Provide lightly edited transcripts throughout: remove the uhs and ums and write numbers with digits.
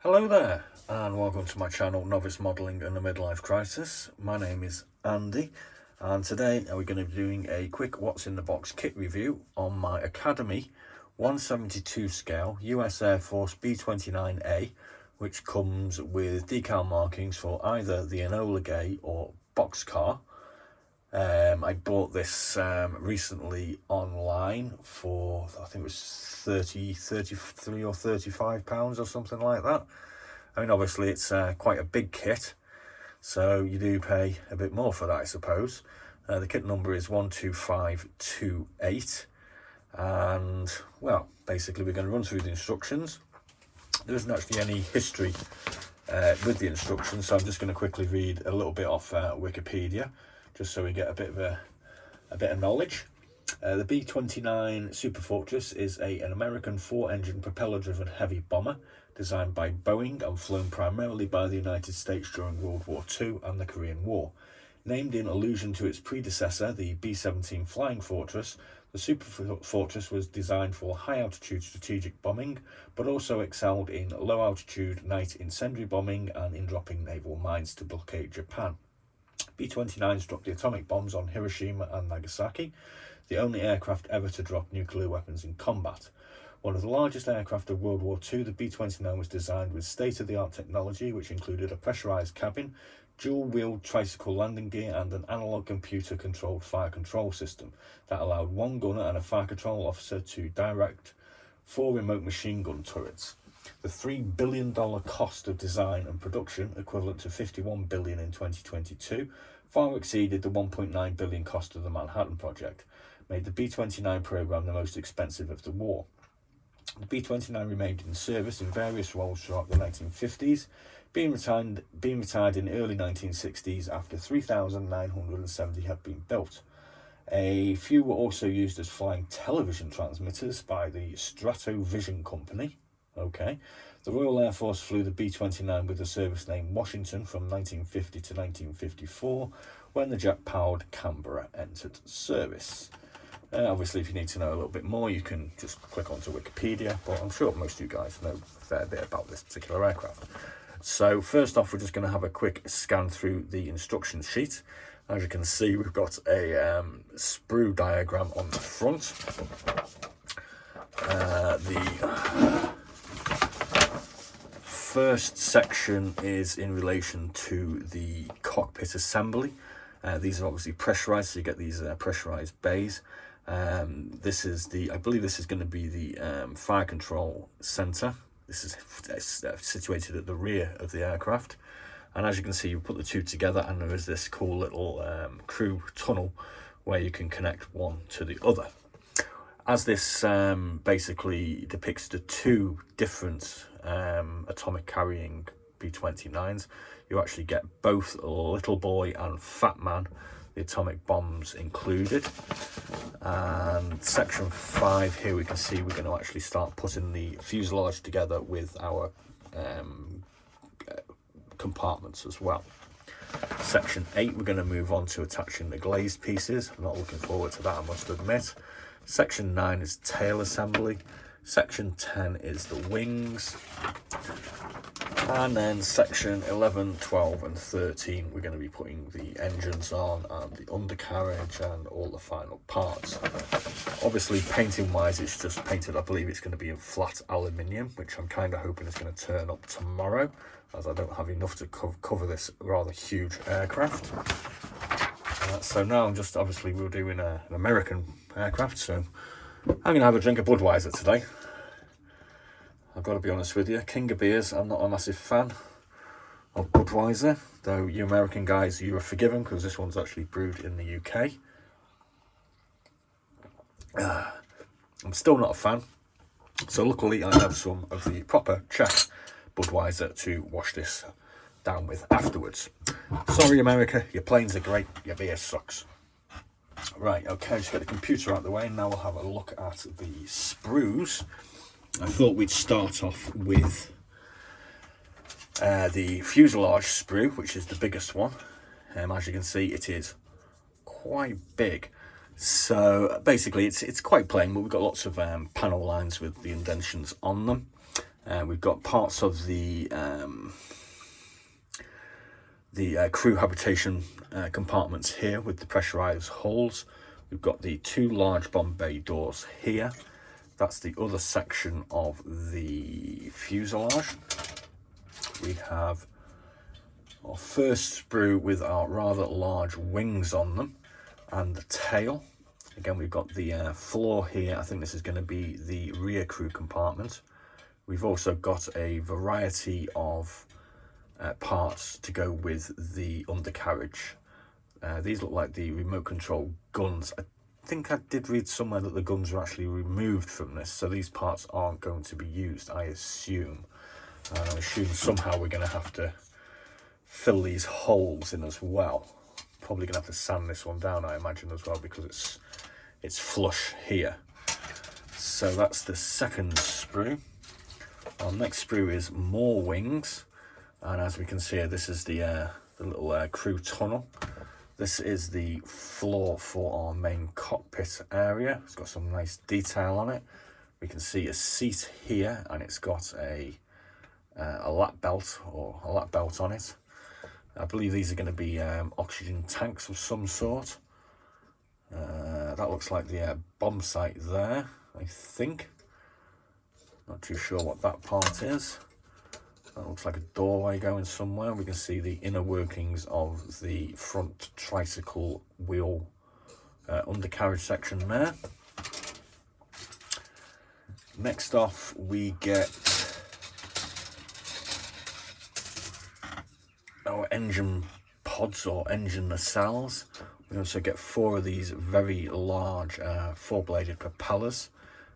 Hello there, and welcome to my channel, Novice Modelling and the Midlife Crisis. My name is Andy, and today we're going to be doing a quick What's in the Box kit review on my Academy 172 scale US Air Force B-29A, which comes with decal markings for either the Enola gay or BOCKSCAR. I bought this recently online for, I think it was 33 or 35 pounds or something like that. I mean, obviously it's quite a big kit, so you do pay a bit more for that, I suppose. The kit number is 12528, and well, basically we're going to run through the instructions. There isn't actually any history with the instructions, so I'm just going to quickly read a little bit off Wikipedia, just so we get a bit of knowledge. The B-29 SUPERFORTRESS is an American 4-engine propeller-driven heavy bomber designed by Boeing and flown primarily by the United States during World War II and the Korean War. Named in allusion to its predecessor, the B-17 Flying Fortress, the SUPERFORTRESS was designed for high-altitude strategic bombing, but also excelled in low-altitude night incendiary bombing and in dropping naval mines to blockade Japan. B-29s dropped the atomic bombs on Hiroshima and Nagasaki, the only aircraft ever to drop nuclear weapons in combat. One of the largest aircraft of World War II, the B-29 was designed with state-of-the-art technology, which included a pressurized cabin, dual-wheeled tricycle landing gear, and an analog computer-controlled fire control system that allowed one gunner and a fire control officer to direct 4 remote machine gun turrets. The $3 billion cost of design and production, equivalent to $51 billion in 2022, far exceeded the $1.9 billion cost of the Manhattan Project, made the B-29 program the most expensive of the war. The B-29 remained in service in various roles throughout the 1950s, being retired in the early 1960s after 3,970 had been built. A few were also used as flying television transmitters by the Stratovision Company. Okay. The Royal Air Force flew the B-29 with the service name Washington from 1950 to 1954, when the jet-powered Canberra entered service. Obviously, if you need to know a little bit more, you can just click onto Wikipedia, but I'm sure most of you guys know a fair bit about this particular aircraft. So first off, we're just going to have a quick scan through the instruction sheet. As you can see, we've got a sprue diagram on the front. The first section is in relation to the cockpit assembly. These are obviously pressurized, so you get these pressurized bays. This is I believe this is going to be the fire control center. This is situated at the rear of the aircraft, and as you can see, you put the two together and there is this cool little crew tunnel where you can connect one to the other. As this basically depicts the two different atomic carrying B-29s, you actually get both Little Boy and Fat Man, the atomic bombs included. And section 5 here, we can see we're going to actually start putting the fuselage together with our compartments as well. Section 8, we're going to move on to attaching the glazed pieces. I'm not looking forward to that, I must admit. Section 9 is tail assembly. Section 10 is the wings. And then section 11, 12 and 13, we're going to be putting the engines on and the undercarriage and all the final parts. Obviously, painting wise, it's just painted, I believe it's going to be in flat aluminium, which I'm kind of hoping is going to turn up tomorrow, as I don't have enough to cover this rather huge aircraft. So now I'm just, obviously we're doing an American aircraft, so I'm going to have a drink of Budweiser today. I've got to be honest with you, king of beers, I'm not a massive fan of Budweiser, though you American guys, you are forgiven because this one's actually brewed in the UK. I'm still not a fan, so luckily I have some of the proper Czech Budweiser to wash this down with afterwards. Sorry America, your planes are great, your beer sucks. Right, okay, just get the computer out of the way, and now we'll have a look at the sprues. I thought we'd start off with the fuselage sprue, which is the biggest one. As you can see, it is quite big. So basically, it's quite plain, but we've got lots of panel lines with the indentions on them. We've got parts of the crew habitation compartments here with the pressurized hulls. We've got the 2 large bomb bay doors here. That's the other section of the fuselage. We have our first sprue with our rather large wings on them and the tail. Again, we've got the floor here. I think this is going to be the rear crew compartment. We've also got a variety of parts to go with the undercarriage. These look like the remote control guns. I think I did read somewhere that the guns are actually removed from this, so these parts aren't going to be used, I assume. I assume somehow we're going to have to fill these holes in as well. Probably going to have to sand this one down, I imagine, as well, because it's flush here. So that's the second sprue. Our next sprue is more wings, and as we can see here, this is the little crew tunnel. This is the floor for our main cockpit area. It's got some nice detail on it. We can see a seat here, and it's got a lap belt or a lap belt on it. I believe these are going to be oxygen tanks of some sort. That looks like the bomb site there, I think. Not too sure what that part is. That looks like a doorway going somewhere. We can see the inner workings of the front tricycle wheel undercarriage section there. Next off, we get our engine pods or engine nacelles. We also get 4 of these very large 4-bladed propellers.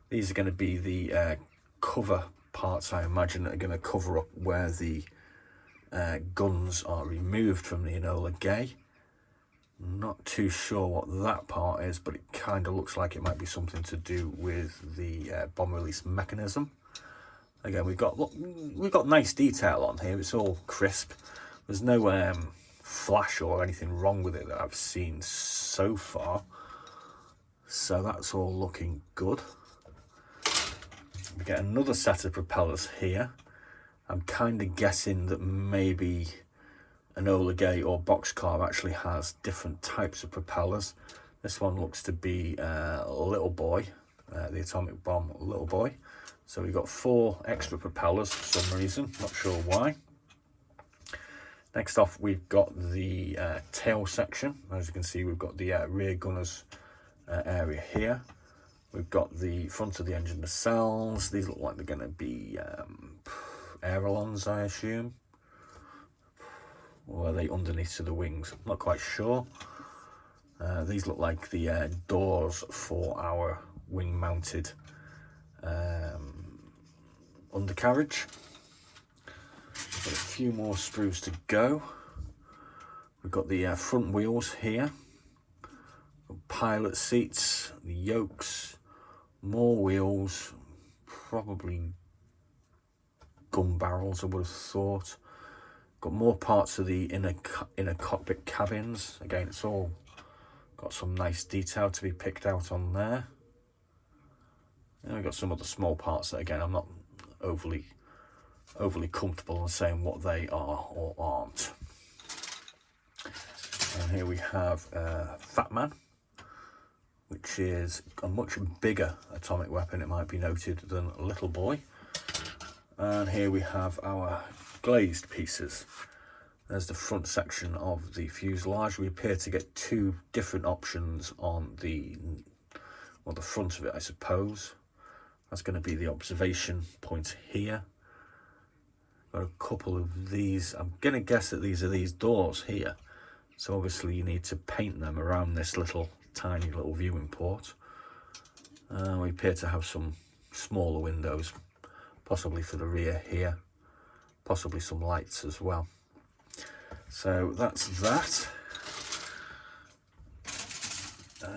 These are going to be the cover parts, I imagine, that are going to cover up where the guns are removed from the Enola gay. Not too sure what that part is, but it kind of looks like it might be something to do with the bomb release mechanism. Again, we've got nice detail on here. It's all crisp. There's no flash or anything wrong with it that I've seen so far, so that's all looking good. We get another set of propellers here. I'm kind of guessing that maybe Enola Gay or Boxcar actually has different types of propellers. This one looks to be Little Boy, the atomic bomb Little Boy. So we've got 4 extra propellers for some reason, not sure why. Next off, we've got the tail section. As you can see, we've got the rear gunners area here. We've got the front of the engine nacelles. These look like they're going to be ailerons, I assume. Or are they underneath to the wings? Not quite sure. These look like the doors for our wing-mounted undercarriage. Got a few more sprues to go. We've got the front wheels here. Pilot seats, the yokes, more wheels, probably gun barrels, I would have thought. Got more parts of the inner cockpit cabins. Again, it's all got some nice detail to be picked out on there. And we've got some other small parts that, again, I'm not overly comfortable in saying what they are or aren't. And here we have Fat Man, which is a much bigger atomic weapon, it might be noted, than Little Boy. And here we have our glazed pieces. There's the front section of the fuselage. We appear to get 2 different options on the front of it, I suppose. That's going to be the observation point here. Got a couple of these. I'm going to guess that these are these doors here. So obviously you need to paint them around this tiny little viewing port. We appear to have some smaller windows, possibly for the rear here, possibly some lights as well. So that's that.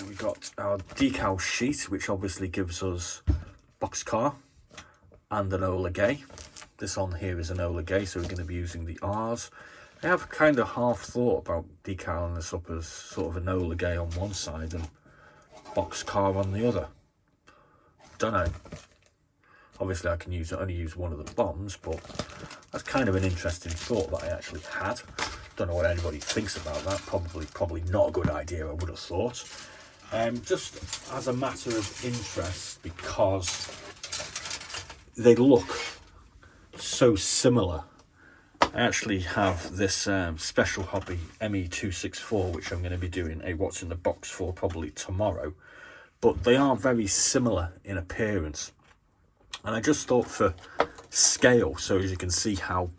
We've got our decal sheet, which obviously gives us Boxcar and Enola Gay. This on here is Enola Gay, so we're going to be using the R's. I have kind of half thought about decaling this up as sort of Enola Gay on one side and Boxcar on the other. Don't know. Obviously I can only use one of the bombs, but that's kind of an interesting thought that I actually had. Don't know what anybody thinks about that. Probably not a good idea, I would have thought. Just as a matter of interest, because they look so similar. I actually have this special hobby ME264, which I'm going to be doing a what's in the box for probably tomorrow. But they are very similar in appearance. And I just thought for scale, so as you can see how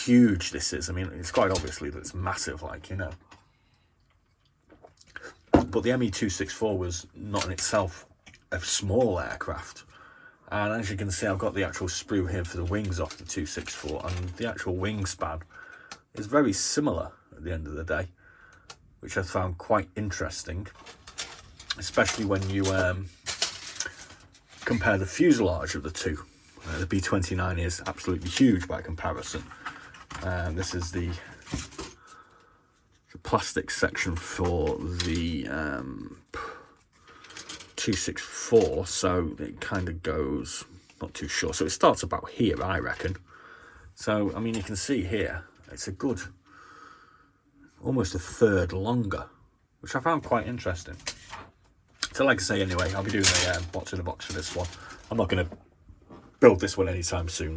huge this is. I mean, it's quite obviously that it's massive, like, you know. But the ME264 was not in itself a small aircraft. And as you can see, I've got the actual sprue here for the wings off the 264, and the actual wingspan is very similar at the end of the day, which I found quite interesting, especially when you compare the fuselage of the two. The B-29 is absolutely huge by comparison. This is the plastic section for the 264, so it kind of goes, not too sure, so it starts about here, I reckon. So I mean, you can see here it's a good almost a third longer, which I found quite interesting. So like I say, anyway, I'll be doing a what's in the box for this one. I'm not going to build this one anytime soon.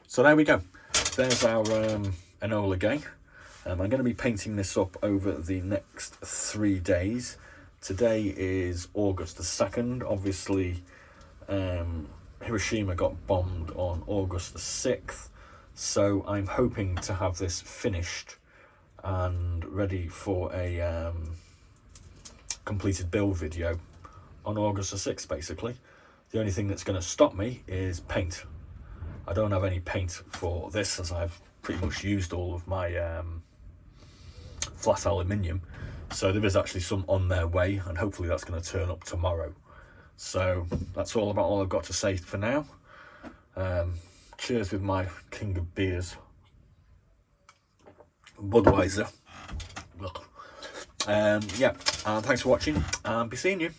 So there we go, there's our Enola game. I'm going to be painting this up over the next 3 days. Today is August the 2nd. Obviously, Hiroshima got bombed on August the 6th. So I'm hoping to have this finished and ready for a completed build video on August the 6th, basically. The only thing that's going to stop me is paint. I don't have any paint for this, as I've pretty much used all of my flat aluminium. So there is actually some on their way, and hopefully that's going to turn up tomorrow. So that's all I've got to say for now. Cheers with my king of beers, Budweiser. Yeah, and thanks for watching, and be seeing you.